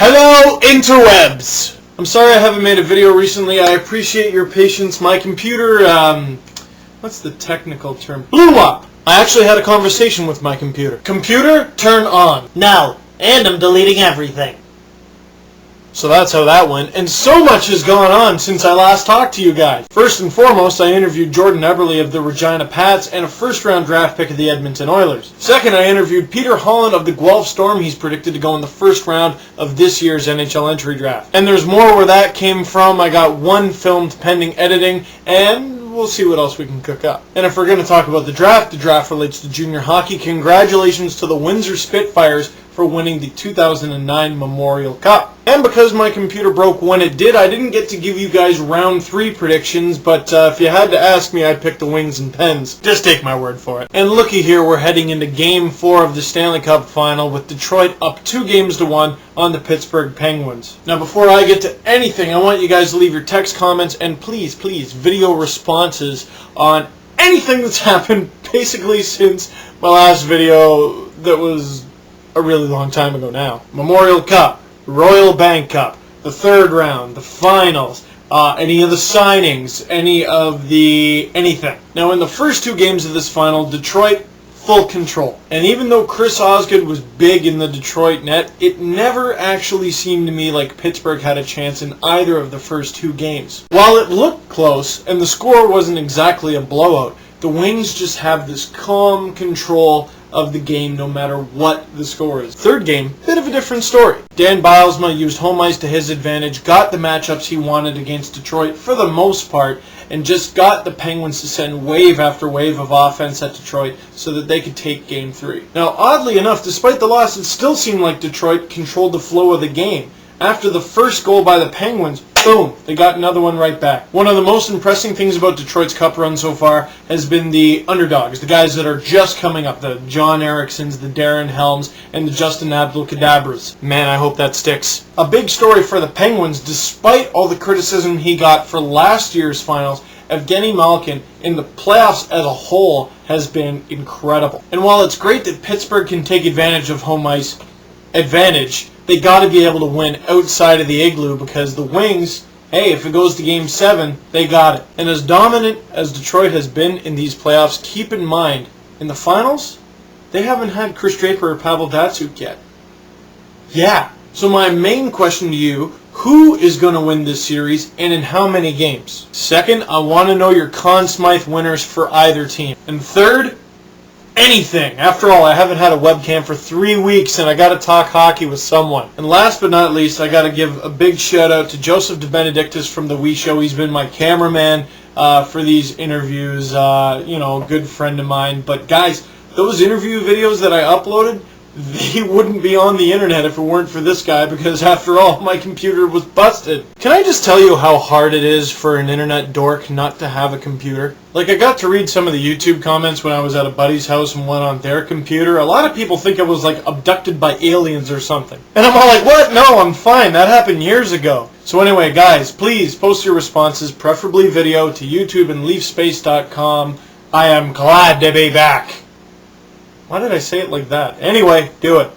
Hello, interwebs! I'm sorry I haven't made a video recently. I appreciate your patience. My computer, what's the technical term? Blew up! I actually had a conversation with my computer. Computer, turn on. No, and I'm deleting everything. So that's how that went, and so much has gone on since I last talked to you guys. First and foremost, I interviewed Jordan Eberle of the Regina Pats and a first-round draft pick of the Edmonton Oilers. Second, I interviewed Peter Holland of the Guelph Storm. He's predicted to go in the first round of this year's NHL entry draft. And there's more where that came from. I got one filmed pending editing, and we'll see what else we can cook up. And if we're going to talk about the draft relates to junior hockey. Congratulations to the Windsor Spitfires for winning the 2009 Memorial Cup. And because my computer broke when it did, I didn't get to give you guys round 3 predictions, but if you had to ask me, I'd pick the Wings and Pens. Just take my word for it. And looky here, we're heading into Game 4 of the Stanley Cup Final with Detroit up 2-1 on the Pittsburgh Penguins. Now before I get to anything, I want you guys to leave your text comments and please, video responses on anything that's happened basically since my last video that was a really long time ago now. Memorial Cup, Royal Bank Cup, the third round, the finals, any of the signings, anything. Now in the first 2 games of this final, Detroit full control. And even though Chris Osgood was big in the Detroit net, it never actually seemed to me like Pittsburgh had a chance in either of the first 2 games. While it looked close and the score wasn't exactly a blowout, the Wings just have this calm control of the game no matter what the score is. Third game, bit of a different story. Dan Bylsma used home ice to his advantage, got the matchups he wanted against Detroit for the most part, and just got the Penguins to send wave after wave of offense at Detroit so that they could take Game 3. Now, oddly enough, despite the loss, it still seemed like Detroit controlled the flow of the game. After the first goal by the Penguins, boom, they got another one right back. One of the most impressive things about Detroit's cup run so far has been the underdogs, the guys that are just coming up, the John Ericssons, the Darren Helms, and the Justin Abdelkadabras. Man, I hope that sticks. A big story for the Penguins, despite all the criticism he got for last year's finals, Evgeni Malkin in the playoffs as a whole has been incredible. And while it's great that Pittsburgh can take advantage of home ice advantage, they got to be able to win outside of the igloo because the Wings, hey, if it goes to Game 7, they got it. And as dominant as Detroit has been in these playoffs, keep in mind, in the finals, they haven't had Chris Draper or Pavel Datsyuk yet. Yeah. So my main question to you, who is going to win this series and in how many games? Second, I want to know your Conn Smythe winners for either team. And third, anything. After all, I haven't had a webcam for 3 weeks and I got to talk hockey with someone. And last but not least, I got to give a big shout out to Joseph DeBenedictis from The Wee Show. He's been my cameraman for these interviews, a good friend of mine. But guys, those interview videos that I uploaded, they wouldn't be on the internet if it weren't for this guy because after all, my computer was busted. Can I just tell you how hard it is for an internet dork not to have a computer? Like, I got to read some of the YouTube comments when I was at a buddy's house and went on their computer. A lot of people think I was like abducted by aliens or something. And I'm all like, what? No, I'm fine. That happened years ago. So anyway, guys, please post your responses, preferably video, to YouTube and leafspace.com. I am glad to be back. Why did I say it like that? Anyway, do it.